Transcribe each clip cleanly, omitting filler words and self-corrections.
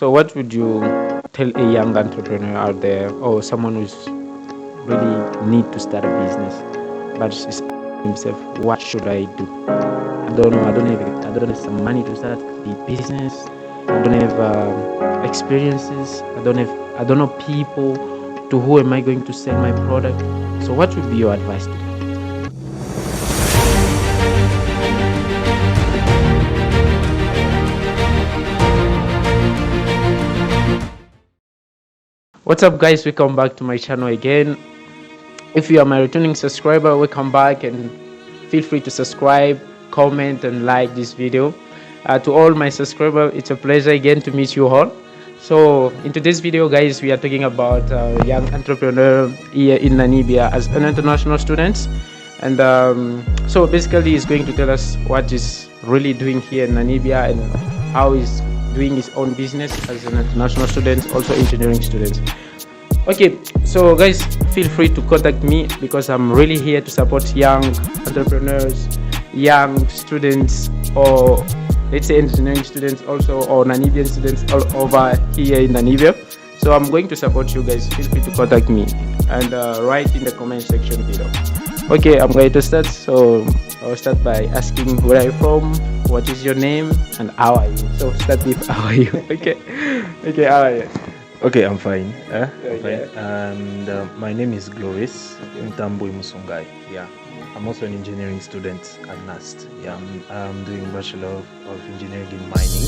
So what would you tell a young entrepreneur out there, or someone who's really need to start a business, but is himself, what should I do? I don't know. I don't have some money to start the business. I don't have experiences. I don't know people. To who am I going to sell my product? So what would be your advice to them? What's up, guys? Welcome back to my channel again. If you are my returning subscriber, welcome back, and feel free to subscribe, comment, and like this video. To all my subscribers, it's a pleasure again to meet you all. So in today's video, guys, we are talking about young entrepreneur here in Namibia as an international student. And so basically he's going to tell us what he's really doing here in Namibia and how he's doing his own business as an international student, also engineering student. Okay, so guys, feel free to contact me because I'm really here to support young entrepreneurs, young students, or let's say engineering students also, or Namibian students all over here in Namibia. So I'm going to support you guys. Feel free to contact me and write in the comment section below. Okay, I'm going to start. So I'll start by asking where are you from, what is your name, and how are you? So start with how are you? Okay, how are you? Okay, I'm fine. I'm fine. And my name is Gloris Ntambwe Musungai. Yeah, I'm also an engineering student at NAST. Yeah, I'm doing Bachelor of Engineering in Mining.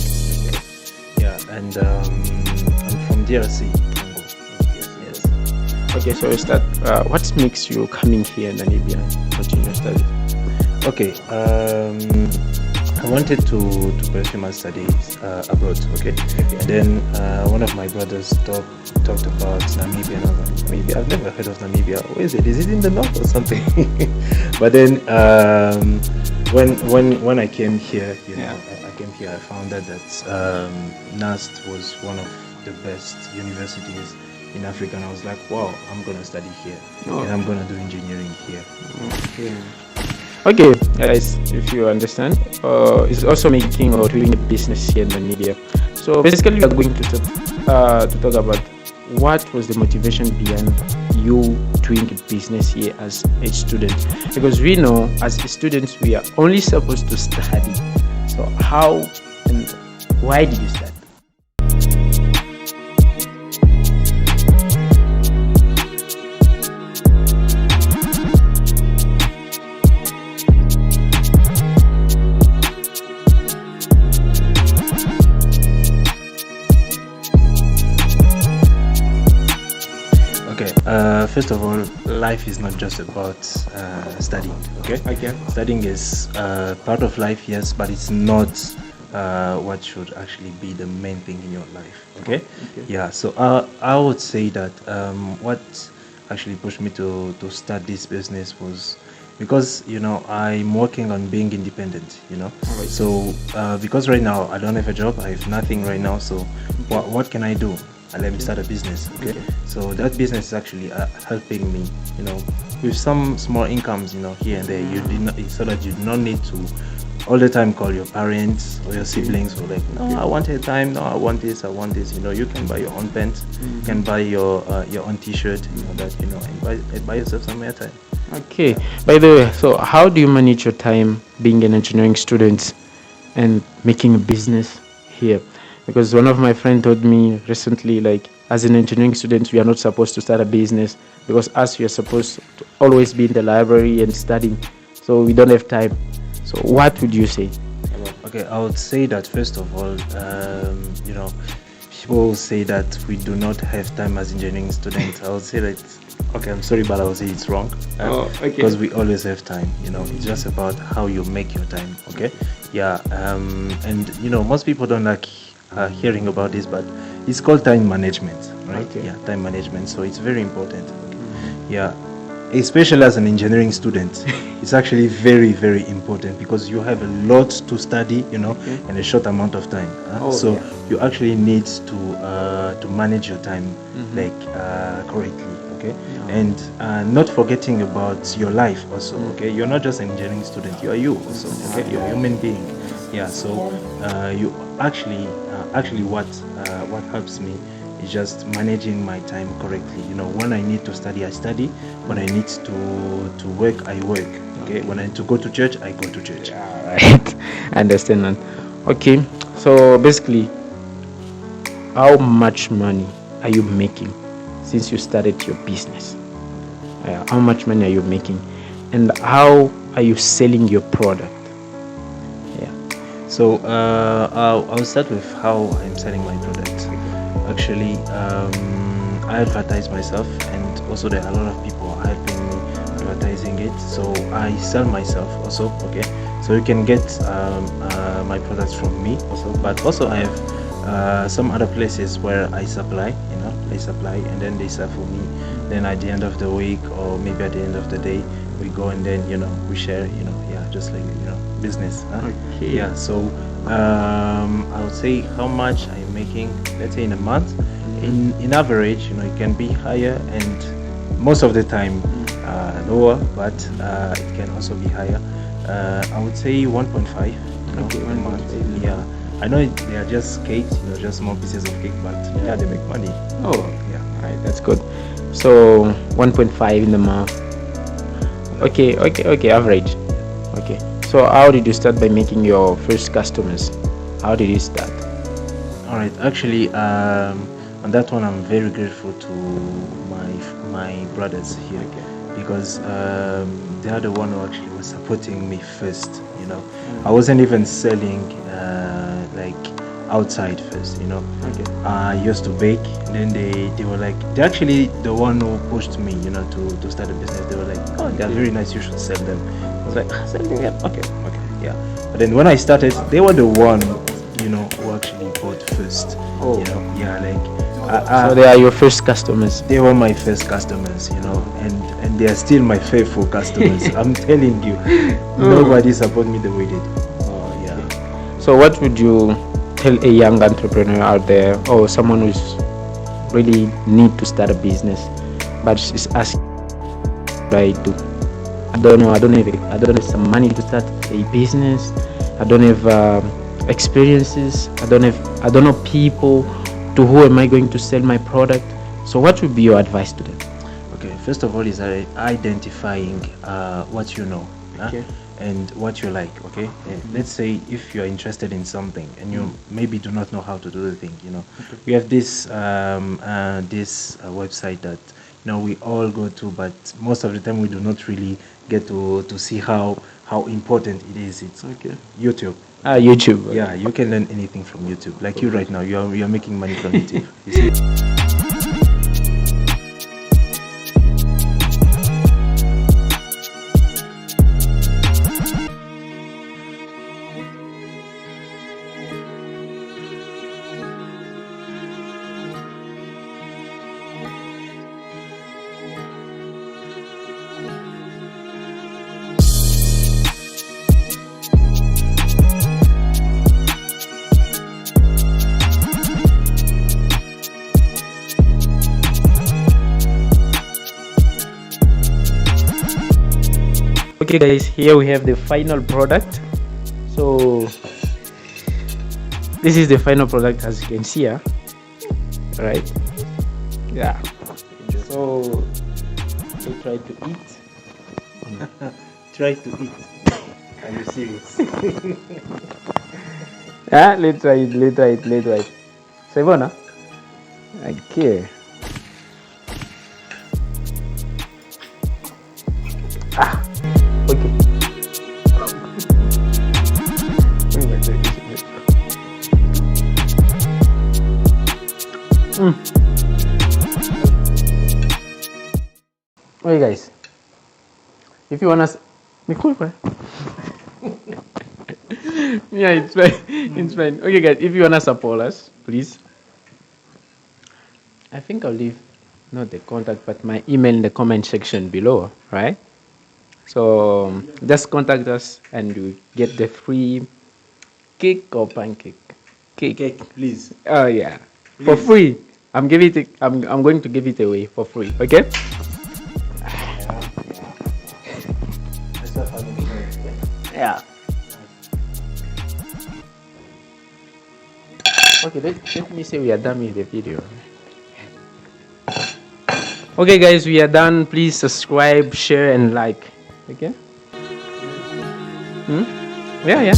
Yeah, and I'm from DRC, Congo. Yes. Okay, so we start. What makes you coming here in Namibia to continue study? Okay, I wanted to pursue my studies abroad, okay? And then one of my brothers talked about Namibia, and I was like, Namibia? I've never heard of Namibia. Where is it? Is it in the north or something? But then when I came here, I found out that NAST was one of the best universities in Africa, and I was like, wow, I'm gonna study here, and I'm gonna do engineering here. Okay, guys, if you understand, it's also making or doing a business here in Namibia. So basically, we are going to talk about what was the motivation behind you doing a business here as a student. Because we know as students, we are only supposed to study. So how and why did you study? First of all, life is not just about studying, okay? Studying is part of life, yes, but it's not what should actually be the main thing in your life, okay? Yeah, so I would say that what actually pushed me to start this business was because, I'm working on being independent, So because right now I don't have a job, I have nothing right now, so what can I do? Let me start a business, okay? So that business is actually helping me, with some small incomes, here and there. So that you do not need to all the time call your parents or your siblings or like, no, I want a time, no, I want this. You can buy your own pants, you can buy your own t-shirt, and buy yourself some airtime. Okay. By the way, so how do you manage your time being an engineering student and making a business here? Because one of my friends told me recently, like, as an engineering student, we are not supposed to start a business because us, we are supposed to always be in the library and studying. So we don't have time. So what would you say? Okay, I would say that first of all, people say that we do not have time as engineering students. I would say that, okay, I'm sorry, but I would say it's wrong. Because we always have time, it's just about how you make your time, okay? Yeah, and most people don't like hearing about this, but it's called time management, right? Okay. Yeah, time management. So it's very important. Yeah, especially as an engineering student, it's actually very, very important because you have a lot to study, in a short amount of time. You actually need to manage your time correctly. Okay, and not forgetting about your life also. Okay, you're not just an engineering student; you are you also. Okay, you're a human being. Yeah, so you actually actually what helps me is just managing my time correctly. When I need to study, I study. When I need to work, I work. Okay. When I need to go to church, I go to church. Right. I understand that. Okay. So basically, how much money are you making since you started your business? How much money are you making, and how are you selling your product? So I'll start with how I'm selling my product. Actually, I advertise myself, and also there are a lot of people helping me advertising it. So I sell myself also. Okay, so you can get my products from me also, but also I have some other places where I supply. They supply and then they sell for me. Then at the end of the week, or maybe at the end of the day, we go and then we share. Just like business. Okay. Yeah. So I would say how much I'm making, let's say in a month. In average, it can be higher, and most of the time lower, but it can also be higher. I would say 1.5. Okay, a month. 1.5. Yeah. I know they are just cakes, just small pieces of cake, but yeah, they make money. Oh, Yeah. right, that's good. So 1.5 in the month. Okay, average. Okay. So how did you start by making your first customers? How did you start? All right. Actually, on that one, I'm very grateful to my brothers here, because they are the one who actually was supporting me first. I wasn't even selling like outside first. I used to bake, and then they were like, they're actually the one who pushed me, to start a business. They were like, oh, they're very nice, you should sell them. I was like, selling them, okay, yeah. But then when I started, they were the one, who actually bought first. Oh. Yeah, like So they are your first customers. they were my first customers, and they are still my faithful customers. I'm telling you, nobody support me the way they do. Oh yeah. So what would you tell a young entrepreneur out there, or someone who's really need to start a business but is asking, what do I do? I don't know. I don't have some money to start a business. I don't have experiences. I don't know people. To who am I going to sell my product? So what would be your advice to them? Okay. First of all, is identifying what you know. Okay. And what you like. Okay. Let's say if you are interested in something and you maybe do not know how to do the thing. We have this website that we all go to, but most of the time we do not really get to see how important it is. It's YouTube. YouTube. Okay. Yeah, you can learn anything from YouTube. Like you right now, you're making money from YouTube. You see? Okay guys, here we have the final product. So this is the final product, as you can see here, right? Yeah. So we try to eat. Try to eat. Are you serious? Let's try it. Sebona? Okay. Okay. Okay guys, if you wanna yeah, it's fine. Okay guys, if you wanna support us, please, I think I'll leave not the contact but my email in the comment section below, right? So just contact us and you get the free cake or pancake. Cake. Please. Oh yeah, for free. I'm going to give it away for free. Okay. Yeah. Okay, let me say we are done with the video. Okay guys, we are done. Please subscribe, share and like. Okay. Yeah.